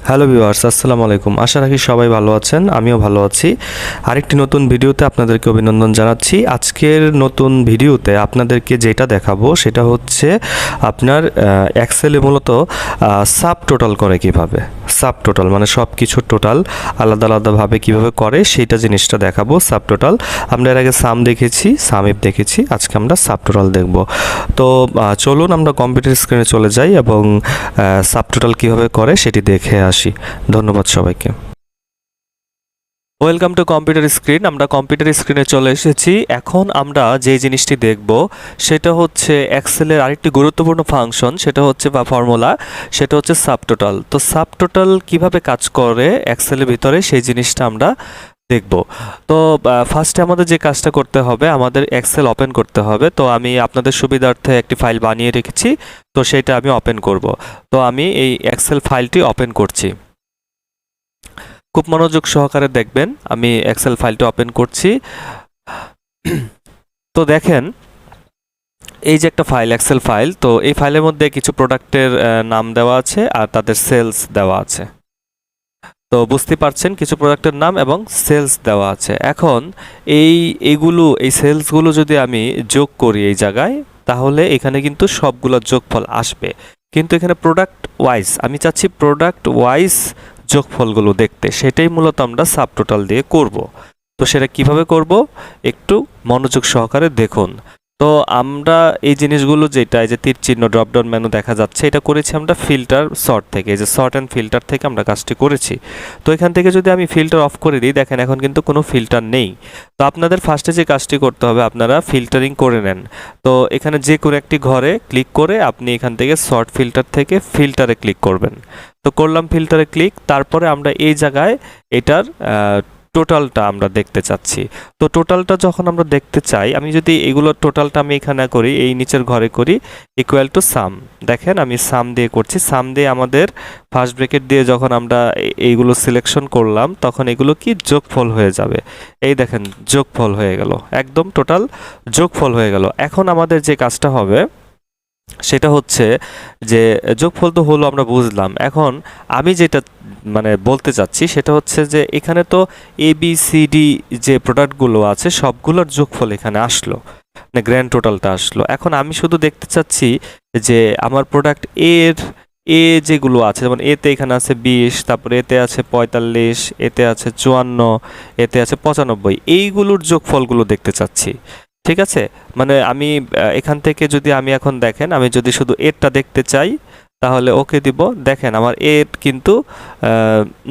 Hello viewers, আসসালামু আলাইকুম। আশা রাখি সবাই ভালো আছেন, আমিও ভালো আছি। আরেকটি নতুন ভিডিওতে আপনাদেরকে অভিনন্দন জানাচ্ছি। আজকের নতুন ভিডিওতে আপনাদেরকে যেটা দেখাবো সেটা হচ্ছে আপনার এক্সেলে মূলত সাব টোটাল করে কিভাবে। সাব টোটাল মানে সব কিছু টোটাল আলাদা আলাদাভাবে কিভাবে করে সেইটা জিনিসটা দেখাবো। সাব টোটাল আমরা এর আগে সাম দেখেছি, সামিপ দেখেছি, আজকে আমরা সাব টোটাল দেখব। তো চলুন আমরা কম্পিউটার স্ক্রিনে চলে যাই এবং সাব টোটাল কীভাবে করে সেটি দেখে আসি। ধন্যবাদ সবাইকে। Welcome to computer screen. আমরা কম্পিউটার স্ক্রিনে চলে এসেছি। এখন আমরা যে জিনিসটি দেখব সেটা হচ্ছে এক্সেলের আরেকটি গুরুত্বপূর্ণ ফাংশন, সেটা হচ্ছে বা ফর্মুলা, সেটা হচ্ছে সাবটোটাল। তো সাবটোটাল কিভাবে কাজ করে এক্সেলের ভিতরে সেই জিনিসটা আমরা দেখব। তো ফার্স্টে আমাদের যে কাজটা করতে হবে, আমাদের এক্সেল ওপেন করতে হবে। তো আমি আপনাদের সুবিধার্থে একটি ফাইল বানিয়ে রেখেছি, তো সেটা আমি ওপেন করব। তো আমি এই এক্সেল ফাইলটি ওপেন করছি। খুব মনোযোগ সহকারে দেখবেন, আমি এক্সেল ফাইলটি ওপেন করছি। তো দেখেন এই যে একটা ফাইল, এক্সেল ফাইল। তো এই ফাইলের মধ্যে কিছু প্রোডাক্টের নাম দেওয়া আছে আর তাদের সেলস দেওয়া আছে। তো বুঝতে পারছেন কিছু প্রোডাক্টের নাম এবং সেলস দেওয়া আছে। এখন এই সেলসগুলো যদি আমি যোগ করি এই জায়গায়, তাহলে এখানে কিন্তু সবগুলো যোগফল আসবে। কিন্তু এখানে প্রোডাক্ট ওয়াইজ আমি চাচ্ছি প্রোডাক্ট ওয়াইজ যোগফলগুলো দেখতে, সেটাই মূলত আমরা সাবটোটাল দিয়ে করব। তো সেটা কিভাবে করব একটু মনোযোগ সহকারে দেখুন। তো আমরা এই জিনিসগুলো যেটা এই যে তীর চিহ্ন ড্রপডাউন মেনু দেখা যাচ্ছে, এটা করেছি আমরা ফিল্টার সর্ট থেকে। এই যে সর্ট অ্যান্ড ফিল্টার থেকে আমরা কাজটি করেছি। তো এখান থেকে যদি আমি ফিল্টার অফ করে দিই, দেখেন এখন কিন্তু কোনো ফিল্টার নেই। তো আপনাদের ফার্স্টে যে কাজটি করতে হবে, আপনারা ফিল্টারিং করে নেন। তো এখানে যে কোনো একটি ঘরে ক্লিক করে আপনি এখান থেকে সর্ট ফিল্টার থেকে ফিল্টারে ক্লিক করবেন। তো করলাম ফিল্টারে ক্লিক, তারপরে আমরা এই জায়গায় এটার টোটালটা আমরা দেখতে চাচ্ছি। তো টোটালটা যখন আমরা দেখতে চাই, আমি যদি এগুলোর টোটালটা আমি এখানে করি, এই নিচের ঘরে করি ইকুয়াল টু সাম। দেখেন আমি সাম দিয়ে করছি। সাম দিয়ে আমাদের ফার্স্ট ব্র্যাকেট দিয়ে যখন আমরা এইগুলো সিলেকশন করলাম, তখন এগুলো কি যোগফল হয়ে যাবে। এই দেখেন যোগফল হয়ে গেল, একদম টোটাল যোগফল হয়ে গেল। এখন আমাদের যে কাজটা হবে সেটা হচ্ছে যে যোগফল তো হলো, আমরা বুঝলাম। এখন আমি যেটা মানে বলতে চাচ্ছি সেটা হচ্ছে যে এখানে তো এ বি সি ডি যে প্রোডাক্টগুলো আছে সবগুলোর যোগফল এখানে আসলো, মানে গ্র্যান্ড টোটালটা আসলো। এখন আমি শুধু দেখতে চাচ্ছি যে আমার প্রোডাক্ট এর যেগুলো আছে, যেমন এতে এখানে আছে 20, তারপরে এতে আছে 45, এতে আছে 54, এতে আছে 95, এইগুলোর যোগফলগুলো দেখতে চাচ্ছি। ঠিক আছে, মানে আমি এখান থেকে যদি আমি এখন দেখেন, আমি যদি শুধু এরটা দেখতে চাই তাহলে ওকে দিব। দেখেন আমার এর কিন্তু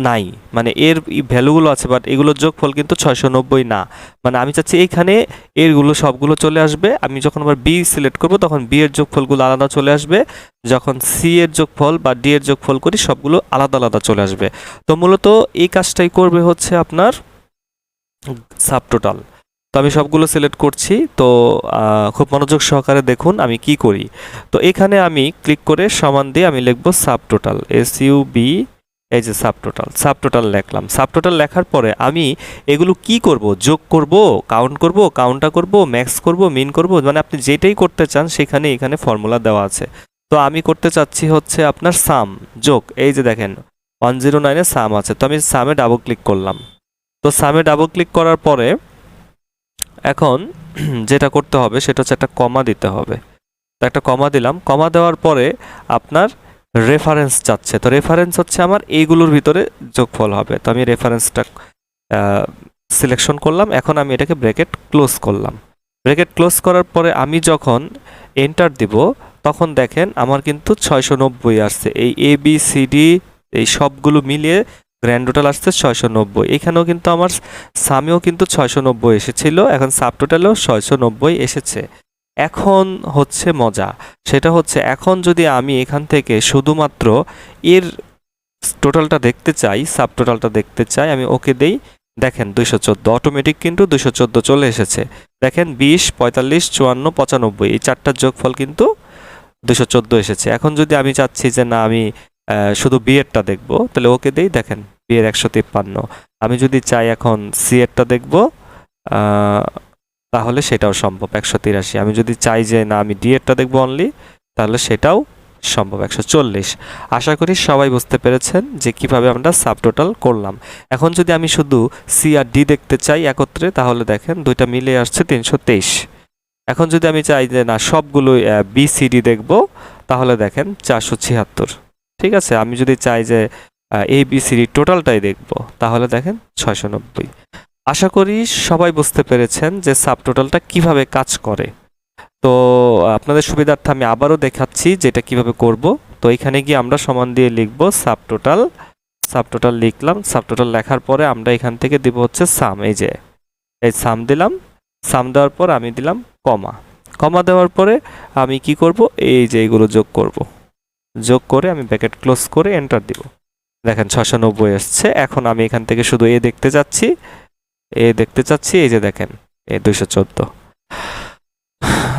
নাই, মানে এর ভ্যালুগুলো আছে বাট এগুলোর যোগফল কিন্তু 690 না। মানে আমি চাচ্ছি এইখানে এরগুলো সবগুলো চলে আসবে। আমি যখন আবার বি সিলেক্ট করব তখন বি এর যোগফলগুলো আলাদা চলে আসবে। যখন সি এর যোগফল বা ডি এর যোগফল করি সবগুলো আলাদা আলাদা চলে আসবে। তো মূলত এই কাজটাই করবে হচ্ছে আপনার সাবটোটাল। তো আমি সবগুলো সিলেক্ট করছি। তো খুব মনোযোগ সহকারে দেখুন আমি কি করি। তো এখানে আমি ক্লিক করে সমান দিয়ে আমি লিখব সাবটোটাল, SUB, এই যে সাবটোটাল লিখলাম। সাবটোটাল লেখার পরে আমি এগুলো কি করব, যোগ করব, কাউন্ট করব, কাউন্টা করব, ম্যাক্স করব, মিন করব, মানে আপনি যেটাই করতে চান সেখানে এখানে ফর্মুলা দেওয়া আছে। তো আমি করতে চাচ্ছি হচ্ছে আপনার সাম, যোগ। এই যে দেখেন 109 সাম আছে, তো আমি সামে ডাবল ক্লিক করলাম। তো সামে ডাবল ক্লিক করার পরে এখন যেটা করতে হবে সেটা হচ্ছে একটা কমা দিতে হবে। তো একটা কমা দিলাম। কমা দেওয়ার পরে আপনার রেফারেন্স চাচ্ছে। তো রেফারেন্স হচ্ছে আমার এইগুলোর ভিতরে যোগফল হবে। তো আমি রেফারেন্সটা সিলেকশন করলাম। এখন আমি এটাকে ব্র্যাকেট ক্লোজ করলাম। ব্র্যাকেট ক্লোজ করার পরে আমি যখন এন্টার দিব তখন দেখেন আমার কিন্তু 690 আসছে। এই ABCD এই সবগুলো মিলিয়ে গ্র্যান্ড টোটাল আসছে 690। এখানেও কিন্তু আমার সামেও কিন্তু 690 এসেছিল, এখন সাবটোটালেও 690 এসেছে। এখন হচ্ছে মজা, সেটা হচ্ছে এখন যদি আমি এখান থেকে শুধুমাত্র এর টোটালটা দেখতে চাই, সাবটোটালটা দেখতে চাই, আমি ওকে দেই। দেখেন 214 অটোমেটিক কিন্তু 214 চলে এসেছে। দেখেন 20, 45, 54, 95 এই চারটার যোগফল কিন্তু 214 এসেছে। এখন যদি আমি চাচ্ছি যে না আমি শুধু বি এরটা দেখবো, তাহলে ওকে দেই। দেখেন বি এর 153। আমি যদি চাই এখন সি এরটা দেখবো, তাহলে সেটাও সম্ভব 183। আমি যদি চাই যে না আমি ডি এরটা দেখবো অনলি, তাহলে সেটাও সম্ভব 140। আশা করি সবাই বুঝতে পেরেছেন যে কিভাবে আমরা সাবটোটাল করলাম। এখন যদি আমি শুধু সি আর ডি দেখতে চাই একত্রে, তাহলে দেখেন দুইটা মিলে আসছে 323। এখন যদি আমি চাই যে না সবগুলো বি সি ডি দেখব, তাহলে দেখেন 476। ঠিক আছে, আমি যদি চাই যে এ বি সি ডি টোটালটাই দেখব, তাহলে দেখেন 690। আশা করি সবাই বুঝতে পেরেছেন যে সাবটোটালটা কিভাবে কাজ করে। তো আপনাদের সুবিধার্থে আমি আবারও দেখাচ্ছি যে এটা কিভাবে করব। তো এখানে গিয়ে আমরা সমান দিয়ে লিখব সাবটোটাল। সাবটোটাল লিখলাম। সাবটোটাল লেখার পরে আমরা এখান থেকে দিব হচ্ছে সাম। এই যে এই সাম দিলাম। সাম দেওয়ার পর আমি দিলাম কমা। কমা দেওয়ার পরে আমি কি করব, এই যে এগুলো যোগ করব। যোগ করে আমি ব্র্যাকেট ক্লোজ করে এন্টার দিব। দেখেন 690 এসছে। এখন আমি এখান থেকে শুধু এ দেখতে চাচ্ছি, এই যে দেখেন এ 214।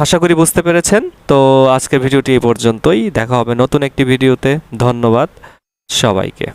আশা করি বুঝতে পেরেছেন। তো আজকের ভিডিওটি এই পর্যন্তই। দেখা হবে নতুন একটি ভিডিওতে। ধন্যবাদ সবাইকে।